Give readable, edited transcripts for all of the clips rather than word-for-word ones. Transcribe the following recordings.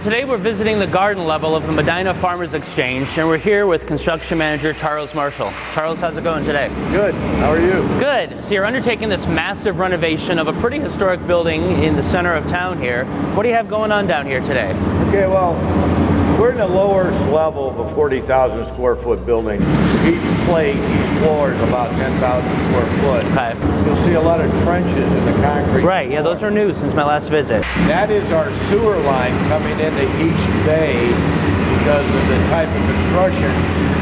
Today we're visiting the garden level of the Medina Farmers Exchange, and we're here with construction manager Charles Marshall. Charles, how's it going today? Good. How are you? Good. So you're undertaking this massive renovation of a pretty historic building in the center of town here. What do you have going on down here today? Okay, well, we're in the lowest level of a 40,000 square foot building. Each plate, each floor is about 10,000 square foot. Okay. You'll see a lot of trenches in the concrete. Right, yeah, those are new since my last visit. That is our sewer line coming into each bay because of the type of construction.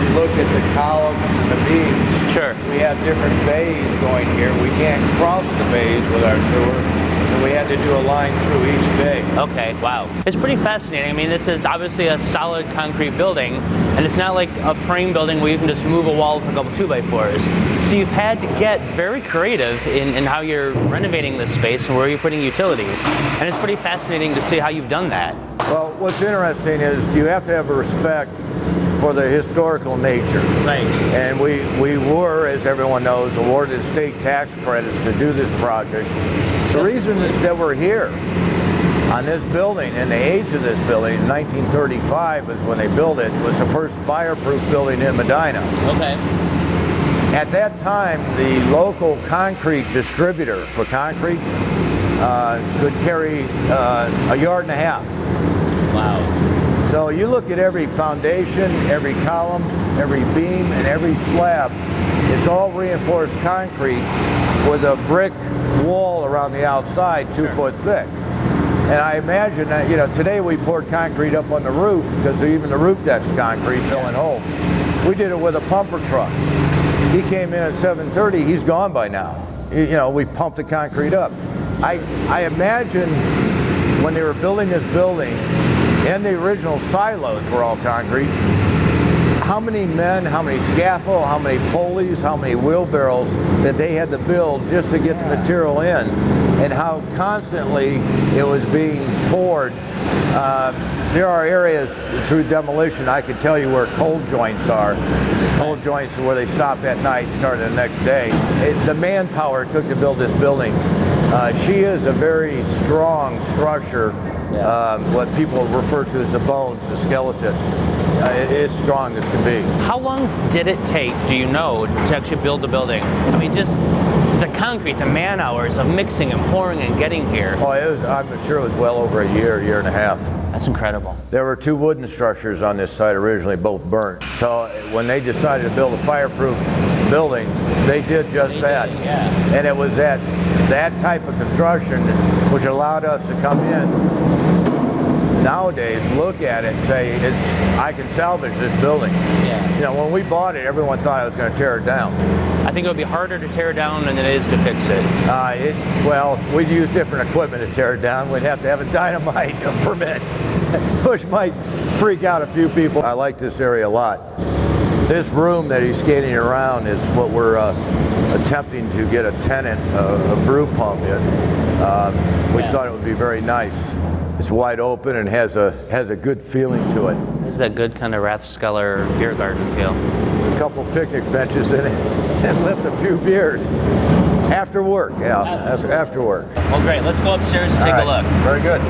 You look at the columns and the beams. Sure. We have different bays going here. We can't cross the bays with our sewer. So we had to do a line through each bay. Okay, wow. It's pretty fascinating. I mean, this is obviously a solid concrete building, and it's not like a frame building where you can just move a wall with a couple 2x4s. So you've had to get very creative in how you're renovating this space and where you're putting utilities. And it's pretty fascinating to see how you've done that. Well, what's interesting is you have to have a respect for the historical nature. Right. And we were, as everyone knows, awarded state tax credits to do this project. The reason that we're here on this building and the age of this building, in 1935 is when they built it, was the first fireproof building in Medina. Okay. At that time, the local concrete distributor for concrete could carry a yard and a half. Wow. So you look at every foundation, every column, every beam, and every slab, it's all reinforced concrete with a brick wall around the outside, 2 foot thick. And I imagine that, you know, today we poured concrete up on the roof because even the roof deck's concrete filling holes. We did it with a pumper truck. He came in at 7:30, he's gone by now. You know, we pumped the concrete up. I imagine when they were building this building, and the original silos were all concrete, how many men, how many scaffold, how many pulleys, how many wheelbarrows that they had to build just to get the material in, and how constantly it was being poured. There are areas through demolition, I can tell you where cold joints are. Cold joints are where they stop at night and start the next day. The manpower it took to build this building. She is a very strong structure. What people refer to as the bones, the skeleton. It is strong as can be. How long did it take, do you know, to actually build the building? I mean, just the concrete, the man hours of mixing and pouring and getting here. Oh, I'm sure it was well over a year and a half. That's incredible. There were 2 wooden structures on this site originally, both burnt. So when they decided to build a fireproof building, they did just that. Yeah. And it was that type of construction which allowed us to come in nowadays, look at it and say, I can salvage this building. Yeah. You know, when we bought it, everyone thought I was going to tear it down. I think it would be harder to tear down than it is to fix it. Well, we'd use different equipment to tear it down. We'd have to have a dynamite permit, which might freak out a few people. I like this area a lot. This room that he's skating around is what we're attempting to get a tenant, a brew pump in. We thought it would be very nice. It's wide open and has a good feeling to it. There's that good kind of Rathskeller beer garden feel. A couple picnic benches in it and lift a few beers. After work, after work. Well, great. Let's go upstairs and take a look. Very good.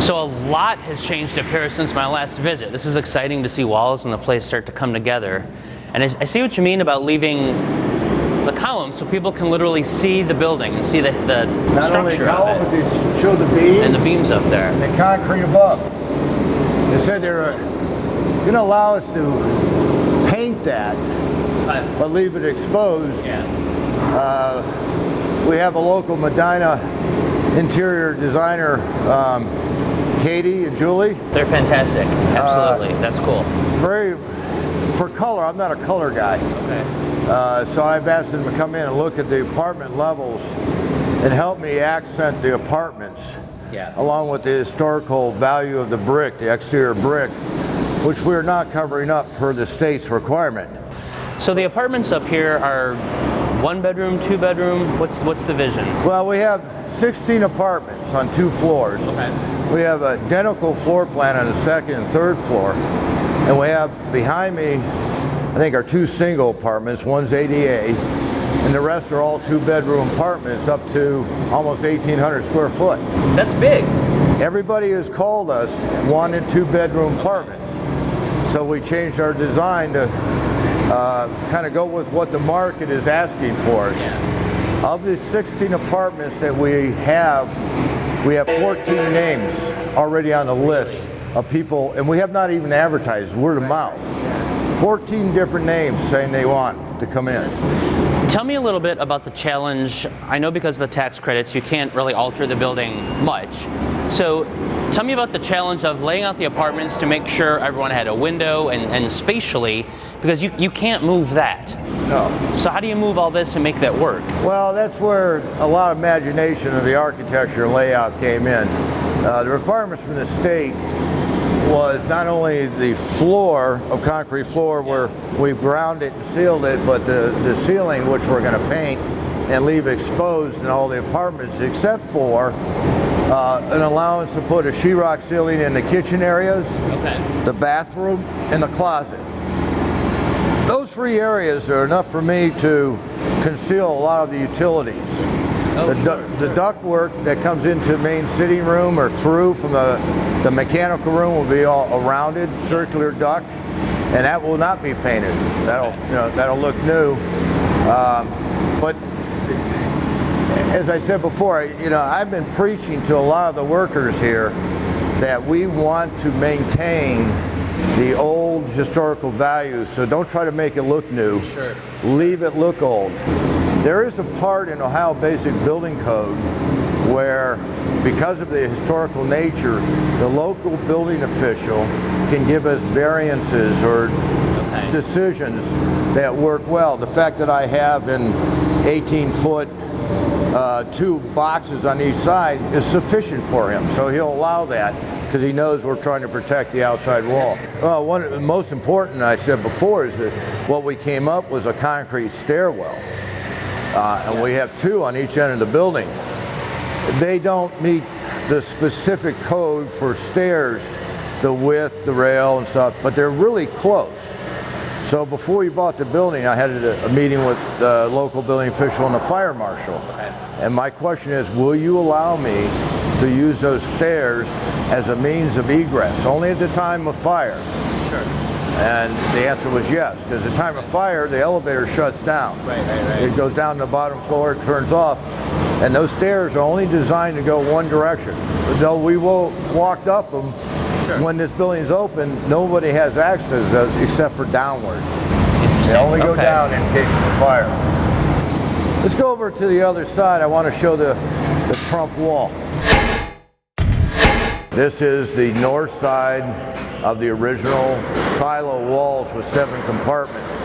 So a lot has changed up here since my last visit. This is exciting to see walls and the place start to come together. And I see what you mean about leaving the columns so people can literally see the building and see the Not only structure column, of but it. they show the beam And the beams up there. and the concrete above. They said they're going to allow us to paint that, but leave it exposed. Yeah. We have a local Medina interior designer, Katie and Julie. They're fantastic. Absolutely. That's cool. For color, I'm not a color guy. Okay. So I've asked them to come in and look at the apartment levels and help me accent the apartments, along with the historical value of the brick, the exterior brick, which we're not covering up per the state's requirement. So the apartments up here are 1 bedroom, 2 bedroom. What's the vision? Well, we have 16 apartments on 2 floors. Okay. We have an identical floor plan on the 2nd and 3rd floor. And we have behind me, I think, are 2 single apartments. One's ADA, and the rest are all 2-bedroom apartments up to almost 1,800 square foot. That's big. Everybody who's called us wanted 2-bedroom apartments. So we changed our design to kind of go with what the market is asking for us. Of the 16 apartments that we have 14 names already on the list of people, and we have not even advertised, word of mouth. 14 different names saying they want to come in. Tell me a little bit about the challenge. I know because of the tax credits, you can't really alter the building much. So tell me about the challenge of laying out the apartments to make sure everyone had a window and spatially, because you can't move that. No. So how do you move all this and make that work? Well, that's where a lot of imagination of the architecture and layout came in. The requirements from the state was not only the floor of concrete floor where we ground it and sealed it, but the ceiling, which we're going to paint and leave exposed in all the apartments, except for an allowance to put a sheetrock ceiling in the kitchen areas, the bathroom, and the closet. Those 3 areas are enough for me to conceal a lot of the utilities. The duct work that comes into the main sitting room or through from the mechanical room will be all a rounded circular duct, and that will not be painted. That'll look new. But as I said before, I've been preaching to a lot of the workers here that we want to maintain the old historical values. So don't try to make it look new. Sure. Leave it look old. There is a part in Ohio Basic Building Code where, because of the historical nature, the local building official can give us variances or decisions that work well. The fact that I have an 18-foot 2 boxes on each side is sufficient for him, so he'll allow that because he knows we're trying to protect the outside wall. Well, one of the most important, I said before, is that what we came up was a concrete stairwell. And we have 2 on each end of the building. They don't meet the specific code for stairs, the width, the rail and stuff, but they're really close. So before we bought the building, I had a meeting with the local building official and the fire marshal. And my question is, will you allow me to use those stairs as a means of egress, only at the time of fire? Sure. And the answer was yes, because at the time of fire, the elevator shuts down. Right. It goes down to the bottom floor, it turns off, and those stairs are only designed to go one direction. Though we will walk up them, when this building's open, nobody has access to those except for downward. Interesting. They only go down in case of a fire. Let's go over to the other side. I want to show the Trump wall. This is the north side of the original silo walls with 7 compartments.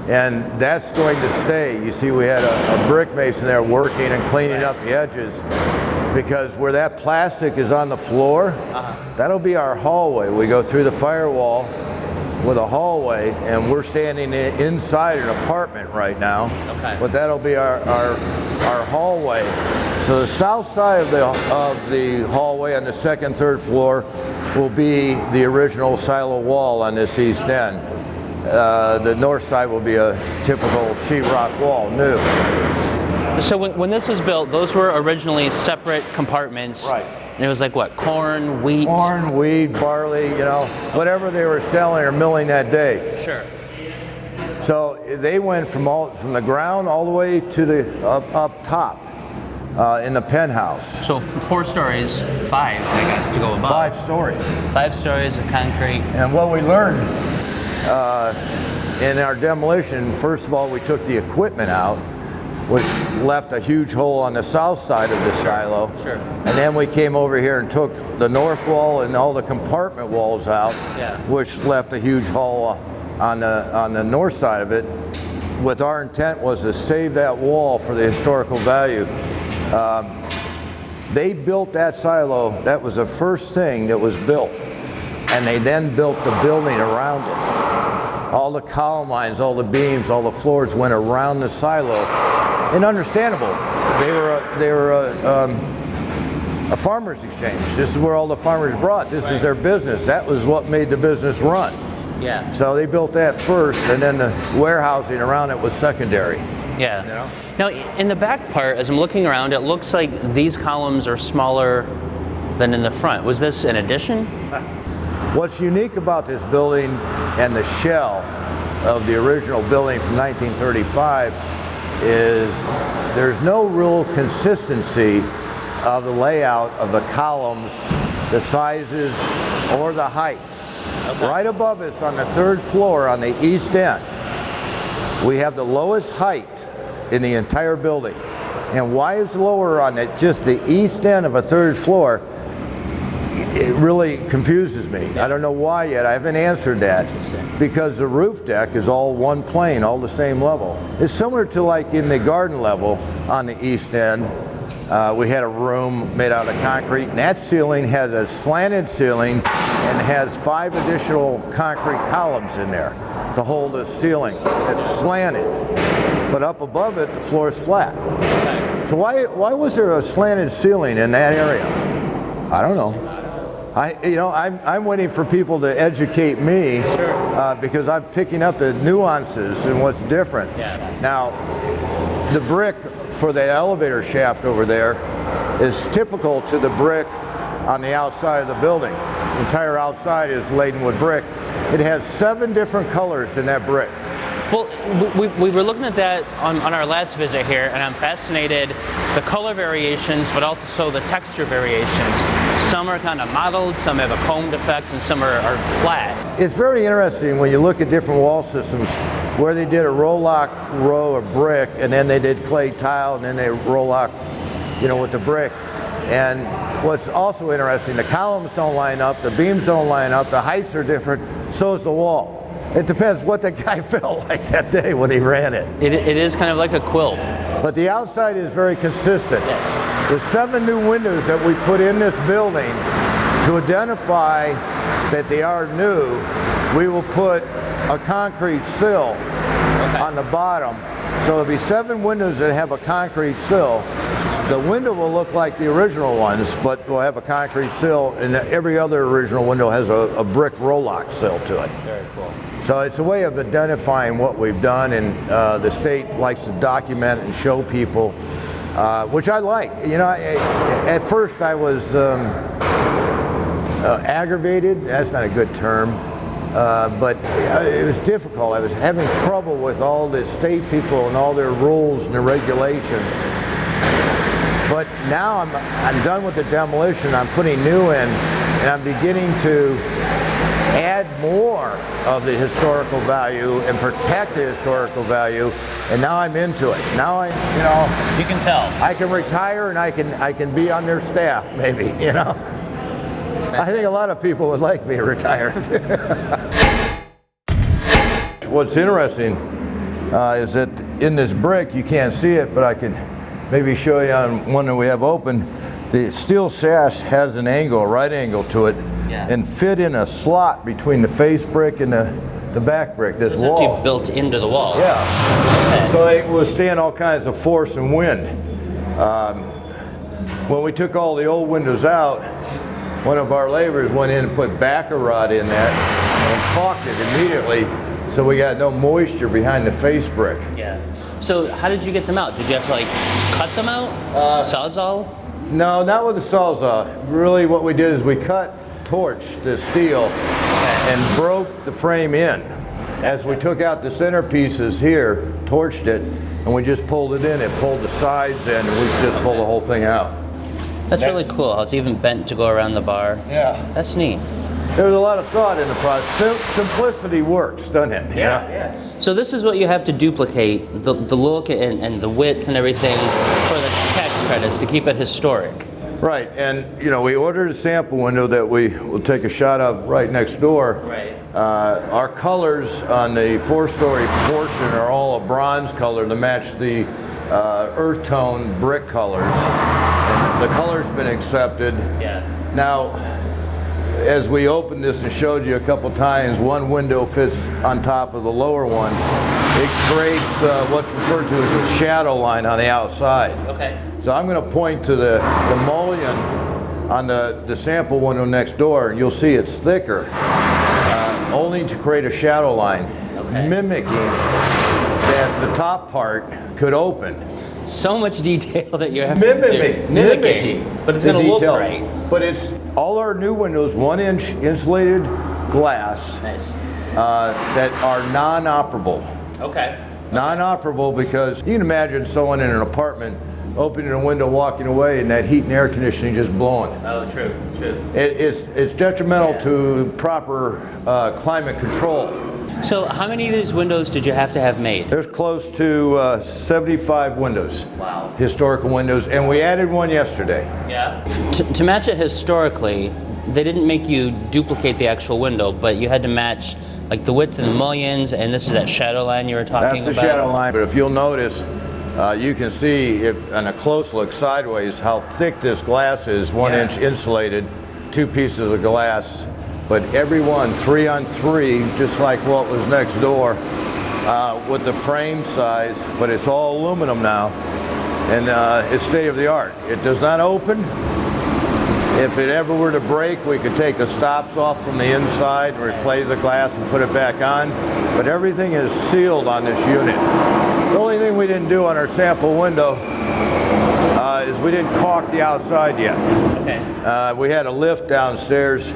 And that's going to stay. You see, we had a brick mason there working and cleaning up the edges, because where that plastic is on the floor, that'll be our hallway. We go through the firewall with a hallway, and we're standing inside an apartment right now. But that'll be our hallway. So the south side of the hallway on the 2nd, 3rd floor will be the original silo wall on this east end. The north side will be a typical sheetrock wall, new. So when this was built, those were originally separate compartments. Right. And it was like what, corn, wheat? Corn, wheat, barley, whatever they were selling or milling that day. Sure. So they went from the ground all the way to the up top in the penthouse. So 4 stories, 5, I guess, to go above. 5 stories. 5 stories of concrete. And what we learned in our demolition, first of all, we took the equipment out, which left a huge hole on the south side of the silo. Sure. And then we came over here and took the north wall and all the compartment walls out, which left a huge hole on the north side of it. With our intent was to save that wall for the historical value. They built that silo. That was the first thing that was built. And they then built the building around it. All the column lines, all the beams, all the floors went around the silo. And understandable. They were a farmer's exchange. This is where all the farmers brought. This is their business. That was what made the business run. Yeah. So they built that first, and then the warehousing around it was secondary. Yeah. Now, in the back part, as I'm looking around, it looks like these columns are smaller than in the front. Was this an addition? What's unique about this building and the shell of the original building from 1935 is there's no real consistency of the layout of the columns, the sizes, or the heights. Okay. Right above us on the 3rd floor on the east end, we have the lowest height in the entire building. And why is lower on just the east end of a 3rd floor? It really confuses me. I don't know why yet. I haven't answered that. Because the roof deck is all one plane, all the same level. It's similar to like in the garden level on the east end. We had a room made out of concrete, and that ceiling has a slanted ceiling and has 5 additional concrete columns in there to hold the ceiling. It's slanted, but up above it, the floor is flat. So why was there a slanted ceiling in that area? I don't know. I'm waiting for people to educate me because I'm picking up the nuances and what's different. Yeah. Now, the brick for the elevator shaft over there is typical to the brick on the outside of the building. The entire outside is laden with brick. It has 7 different colors in that brick. Well, we were looking at that on our last visit here, and I'm fascinated the color variations, but also the texture variations. Some are kind of mottled, some have a combed effect, and some are flat. It's very interesting when you look at different wall systems where they did a roll-lock row of brick, and then they did clay tile, and then they roll-lock, with the brick. And what's also interesting, the columns don't line up, the beams don't line up, the heights are different, so is the wall. It depends what the guy felt like that day when he ran it. It is kind of like a quilt. But the outside is very consistent. Yes. There's 7 new windows that we put in this building to identify that they are new. We will put a concrete sill on the bottom. So there'll be 7 windows that have a concrete sill. The window will look like the original ones, but we'll have a concrete sill, and every other original window has a brick roll-lock sill to it. Very cool. So it's a way of identifying what we've done, and the state likes to document and show people, which I like. At first I was aggravated. That's not a good term, but it was difficult. I was having trouble with all the state people and all their rules and the regulations. But now I'm done with the demolition. I'm putting new in, and I'm beginning to add more of the historical value and protect the historical value, and now I'm into it. Now You can tell. I can retire and I can be on their staff maybe, I think a lot of people would like me retired. What's interesting is that in this brick, you can't see it, but I can maybe show you on one that we have open. The steel sash has an angle, a right angle to it, and fit in a slot between the face brick and the back brick, this wall. It's actually built into the wall. Yeah. Okay. So they withstand all kinds of force and wind. When we took all the old windows out, one of our laborers went in and put backer rod in that and caulked it immediately, so we got no moisture behind the face brick. Yeah. So how did you get them out? Did you have to cut them out? Sawzall? No, not with the Sawzall. Really what we did is we torched the steel and broke the frame in. As we took out the centerpieces here, torched it, and we just pulled it in. It pulled the sides in, and we just pulled the whole thing out. That's really cool how it's even bent to go around the bar. Yeah. That's neat. There's a lot of thought in the process. Simplicity works, doesn't it? Yeah. So this is what you have to duplicate, the look and the width and everything for the tax credits to keep it historic. Right, and we ordered a sample window that we will take a shot of right next door. Right. Our colors on the 4-story portion are all a bronze color to match the earth tone brick colors. And the color's been accepted. Yeah. Now, as we opened this and showed you a couple times, one window fits on top of the lower one. It creates what's referred to as a shadow line on the outside. Okay. So I'm going to point to the mullion on the sample window next door, and you'll see it's thicker, only to create a shadow line, mimicking that the top part could open. so much detail that you have to Mimicking. but it's the going to look detail. right. But it's all our new windows, 1-inch insulated glass Nice. that are non-operable. Okay. Non-operable because you can imagine someone in an apartment opening a window, walking away, and that heat and air conditioning just blowing. Oh, true. It's detrimental to proper climate control. So how many of these windows did you have to have made? There's close to 75 windows. Wow. Historical windows, and we added one yesterday. Yeah. To match it historically, they didn't make you duplicate the actual window, but you had to match like the width and the mullions, and this is that shadow line you were talking about. That's the shadow line, but if you'll notice, you can see on a close look sideways how thick this glass is, 1-inch insulated, 2 pieces of glass, but every one 3-on-3, just like what was next door, with the frame size, but it's all aluminum now, and it's state of the art. It does not open. If it ever were to break, we could take the stops off from the inside and replace the glass and put it back on, but everything is sealed on this unit. The only thing we didn't do on our sample window is we didn't caulk the outside yet. Okay. We had a lift downstairs,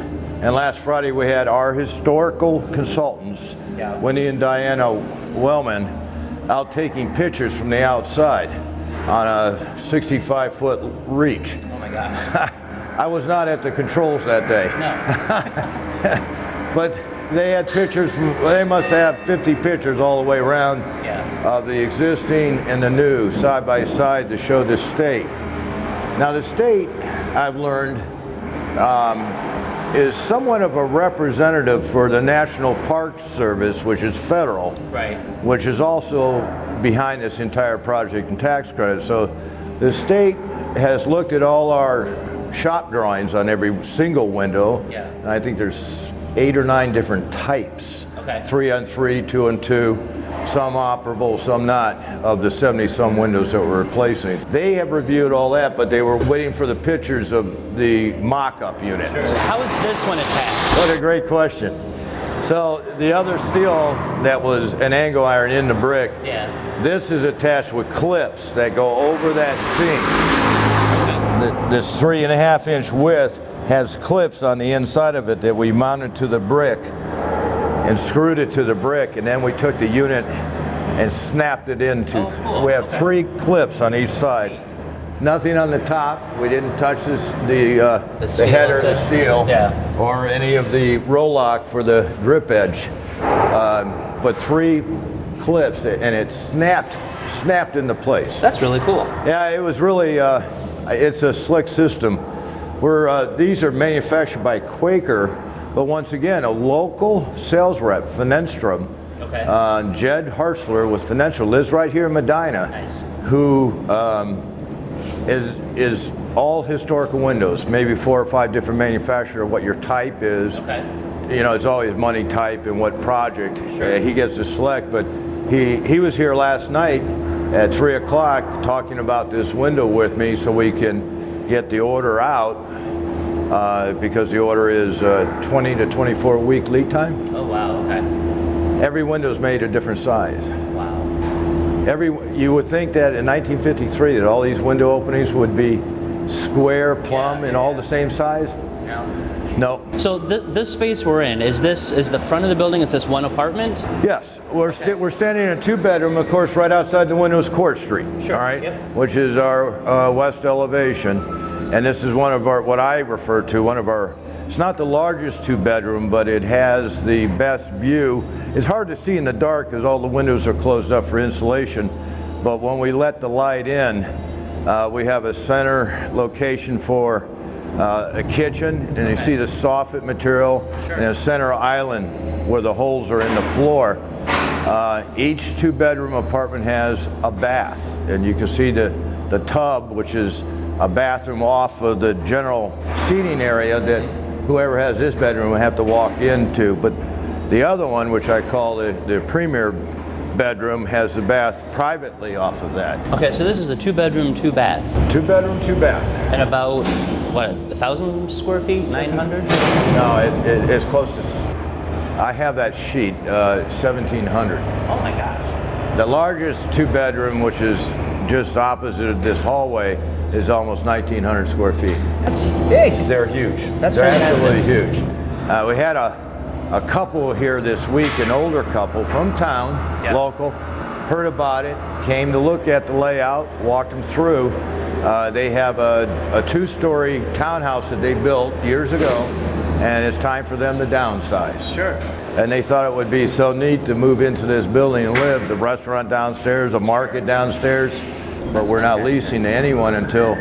and last Friday we had our historical consultants, Wendy and Diana Wellman, out taking pictures from the outside on a 65-foot reach. Oh my gosh. I was not at the controls that day. No. But they had pictures from, they must have 50 pictures all the way around of the existing and the new side by side to show the state. Now the state, I've learned, is somewhat of a representative for the National Park Service, which is federal, Right. which is also behind this entire project and tax credit. So the state has looked at all our shop drawings on every single window. Yeah. And I think there's 8 or 9 different types. Okay. 3-on-3, 2-on-2, some operable, some not, of the 70-some windows that we're replacing. They have reviewed all that, but they were waiting for the pictures of the mock-up unit. Sure. So how is this one attached? What a great question. So the other steel that was an angle iron in the brick, this is attached with clips that go over that seam. This 3.5-inch width has clips on the inside of it that we mounted to the brick and screwed it to the brick, and then we took the unit and snapped it into. Oh, cool. We have 3 clips on each side. Nothing on the top. We didn't touch the header, the steel, or any of the roll lock for the drip edge. But 3 clips, and it snapped into place. That's really cool. Yeah, it was really. It's a slick system. These are manufactured by Quaker, but once again, a local sales rep, Fenenstrom, Jed Hartzler with Fenenstrom, lives right here in Medina, who is all historical windows, maybe 4 or 5 different manufacturers, what your type is. You know, it's always money type and what project he gets to select, but he was here last night at 3 o'clock talking about this window with me so we can get the order out because the order is 20 to 24 week lead time. Oh wow, okay. Every window is made a different size. Wow. You would think that in 1953 that all these window openings would be square, plumb, and all the same size. No. So this space we're in, is the front of the building, is this one apartment? Yes, we're standing in a 2-bedroom, of course, right outside the window is Court Street, all right, which is our west elevation, and this is one of our, what I refer to, one of our, it's not the largest 2-bedroom, but it has the best view. It's hard to see in the dark because all the windows are closed up for insulation, but when we let the light in, we have a center location for a kitchen, and you see the soffit material, and a center island where the holes are in the floor. Each 2-bedroom apartment has a bath, and you can see the tub, which is a bathroom off of the general seating area that whoever has this bedroom will have to walk into. But the other one, which I call the premier bedroom, has the bath privately off of that. Okay, so this is a 2-bedroom, 2-bath. 2-bedroom, 2-bath. And about, what, 1,000 square feet, 900? No, it's close to, I have that sheet, 1,700. Oh my gosh. The largest 2-bedroom, which is just opposite this hallway is almost 1,900 square feet. That's big. They're huge. That's They're fantastic. absolutely huge. We had a couple here this week, an older couple from town, local, heard about it, came to look at the layout, walked them through. They have a two-story townhouse that they built years ago, and it's time for them to downsize. Sure. And they thought it would be so neat to move into this building and live. The restaurant downstairs, a market downstairs, but we're not leasing to anyone until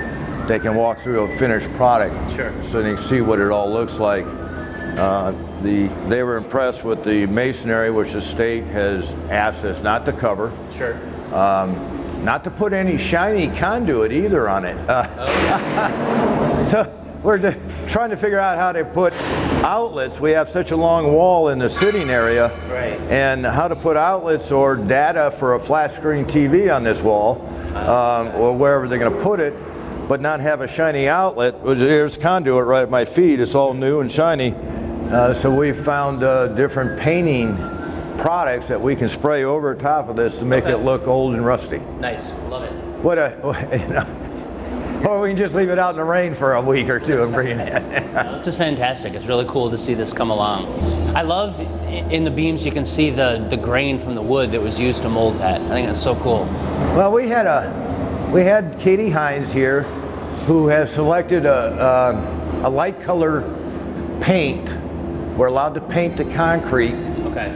they can walk through a finished product. Sure. So they can see what it all looks like. They were impressed with the masonry, which the state has asked us not to cover. Sure. Not to put any shiny conduit either on it. So we're trying to figure out how to put outlets. We have such a long wall in the sitting area, right, and how to put outlets or data for a flat screen TV on this wall, or wherever they're going to put it, but not have a shiny outlet. Here's conduit right at my feet. It's all new and shiny. So we found different painting products that we can spray over top of this to make it look old and rusty. Nice, love it. Or we can just leave it out in the rain for a week or two and bring it in. This is fantastic. It's really cool to see this come along. I love in the beams you can see the grain from the wood that was used to mold that. I think that's so cool. Well, we had Katie Hines here, who has selected a light color paint. We're allowed to paint the concrete. Okay.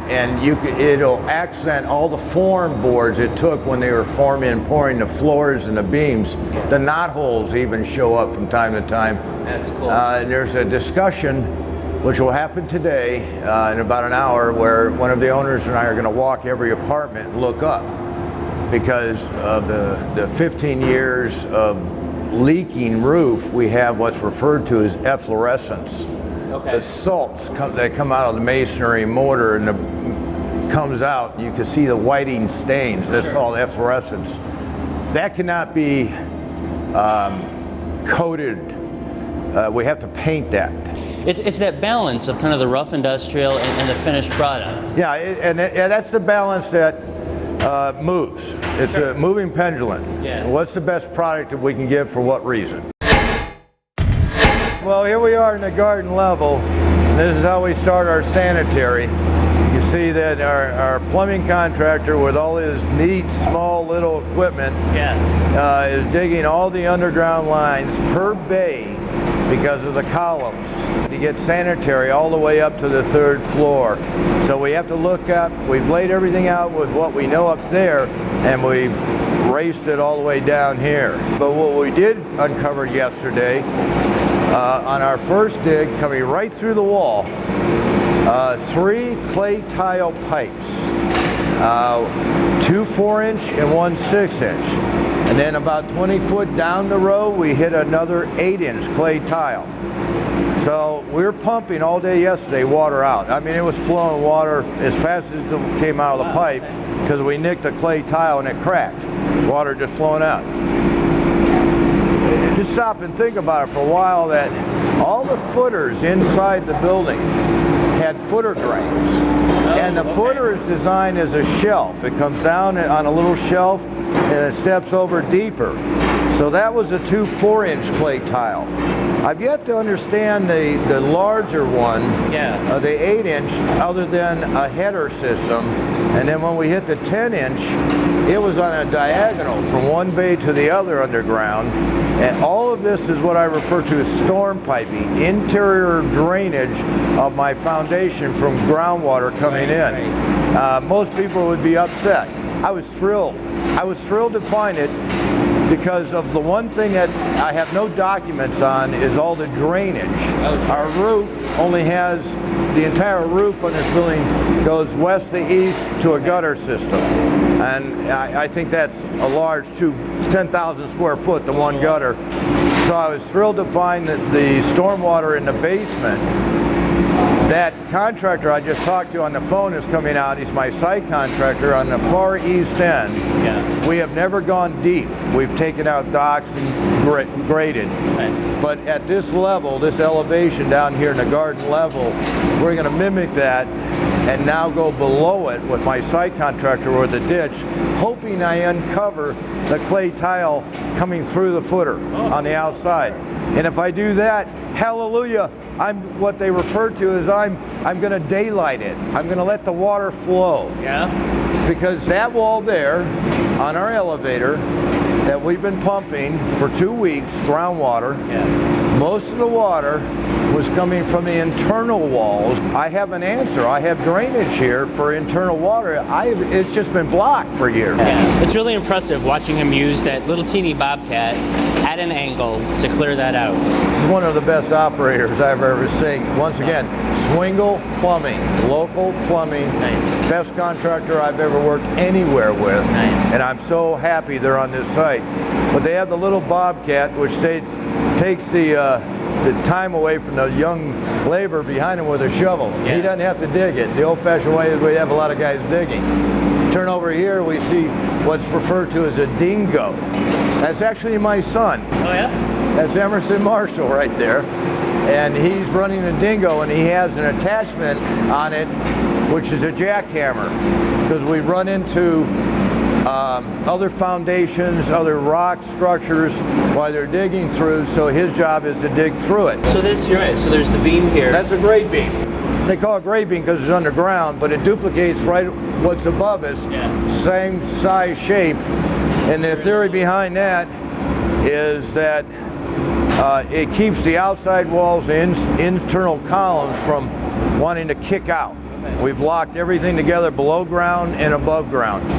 And it'll accent all the form boards it took when they were forming and pouring the floors and the beams. The knot holes even show up from time to time. That's cool. And there's a discussion which will happen today in about an hour, where one of the owners and I are going to walk every apartment and look up, because of the 15 years of leaking roof. We have what's referred to as efflorescence. Okay. The salts that come out of the masonry mortar and comes out, and you can see the whiting stains. That's called efflorescence. That cannot be coated. We have to paint that. It's that balance of kind of the rough industrial and the finished product. Yeah, and that's the balance that moves. It's a moving pendulum. Yeah. What's the best product that we can give for what reason? Well, here we are in the garden level. This is how we start our sanitary. You see that our plumbing contractor, with all his neat, small, little equipment, is digging all the underground lines per bay because of the columns to get sanitary all the way up to the 3rd floor. So we have to look up. We've laid everything out with what we know up there, and we've raced it all the way down here. But what we did uncover yesterday, on our first dig, coming right through the wall, 3 clay tile pipes, 2 4-inch and 1 6-inch. And then about 20 foot down the row, we hit another 8-inch clay tile. So we were pumping all day yesterday, water out. I mean, it was flowing water as fast as it came out of the pipe, because we nicked the clay tile and it cracked. Water just flowing out. Just stop and think about it for a while, that all the footers inside the building had footer drains. And the footer is designed as a shelf. It comes down on a little shelf and it steps over deeper. So that was a 2 4-inch clay tile. I've yet to understand the larger one, the 8-inch, other than a header system. And then when we hit the 10-inch, it was on a diagonal from one bay to the other underground. And all of this is what I refer to as storm piping, interior drainage of my foundation from groundwater coming in. Most people would be upset. I was thrilled. I was thrilled to find it, because of the one thing that I have no documents on is all the drainage. Our roof only has, the entire roof on this building goes west to east to a gutter system. And I think that's a large 10,000 square foot, the one gutter. So I was thrilled to find that the stormwater in the basement, that contractor I just talked to on the phone is coming out. He's my site contractor on the far east end. We have never gone deep. We've taken out docks and graded. But at this level, this elevation down here in the garden level, we're going to mimic that and now go below it with my site contractor or the ditch, hoping I uncover the clay tile coming through the footer on the outside. And if I do that, hallelujah, I'm what they refer to as I'm going to daylight it. I'm going to let the water flow. Yeah. Because that wall there on our elevator that we've been pumping for 2 weeks, groundwater, most of the water was coming from the internal walls. I have an answer. I have drainage here for internal water. It's just been blocked for years. Yeah. It's really impressive watching him use that little teeny bobcat at an angle to clear that out. This is one of the best operators I've ever seen. Once again, Swingle Plumbing, local plumbing. Nice. Best contractor I've ever worked anywhere with. Nice. And I'm so happy they're on this site. But they have the little bobcat, which takes the time away from the young labor behind him with a shovel. Yeah. He doesn't have to dig it. The old-fashioned way is we have a lot of guys digging. Turn over here, we see what's referred to as a dingo. That's actually my son. Oh yeah? That's Emerson Marshall right there. And he's running a dingo, and he has an attachment on it, which is a jackhammer. Because we run into other foundations, other rock structures while they're digging through, so his job is to dig through it. So you're right, so there's the beam here. That's a grade beam. They call it grade beam because it's underground, but it duplicates right what's above us, same size shape. And the theory behind that is that it keeps the outside walls and internal columns from wanting to kick out. We've locked everything together below ground and above ground.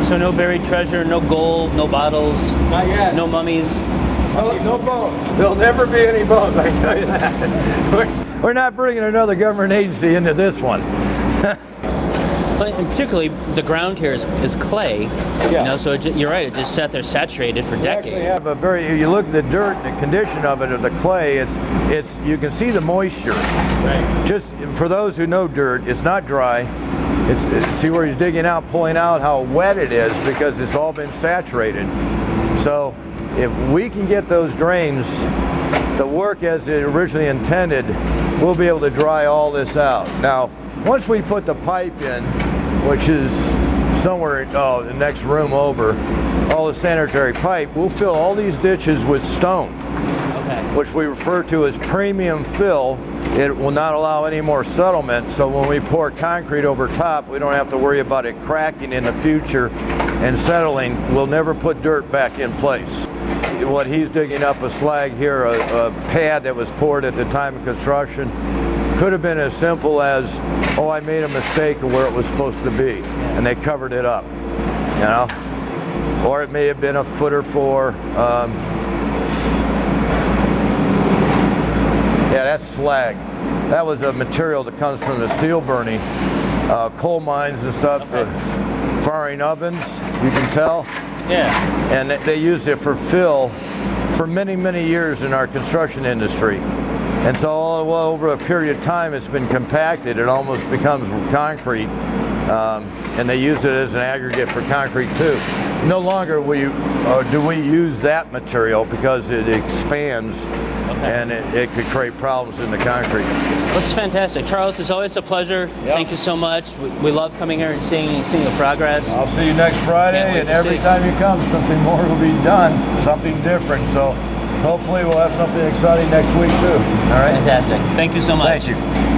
So no buried treasure, no gold, no bottles, Not yet. no mummies. No bones. There'll never be any bones, I can tell you that. We're not bringing another government agency into this one. But and particularly, the ground here is clay. Yeah. You know, so you're right. It just sat there saturated for decades. Actually have you look at the dirt and the condition of it, of the clay. It's you can see the moisture. Right. Just for those who know dirt, it's not dry. See where he's digging out, pulling out how wet it is because it's all been saturated. So if we can get those drains to work as it originally intended, we'll be able to dry all this out. Now, once we put the pipe in, which is somewhere the next room over, all the sanitary pipe, we'll fill all these ditches with stone, which we refer to as premium fill. It will not allow any more settlement, so when we pour concrete over top, we don't have to worry about it cracking in the future and settling. We'll never put dirt back in place. What he's digging up a slag here, a pad that was poured at the time of construction, could have been as simple as, oh, I made a mistake of where it was supposed to be, and they covered it up, you know? Or it may have been a foot or four. Yeah, that's slag. That was a material that comes from the steel burning, coal mines and stuff, firing ovens, you can tell. Yeah. And they used it for fill for many, many years in our construction industry. And so over a period of time, it's been compacted. It almost becomes concrete. And they use it as an aggregate for concrete too. No longer do we use that material because it expands and it could create problems in the concrete. That's fantastic. Charles, it's always a pleasure. Yep. Thank you so much. We love coming here and seeing the progress. I'll see you next Friday, and every time you come, something more will be done, something different. So hopefully we'll have something exciting next week too. All right? Fantastic. Thank you so much. Thank you.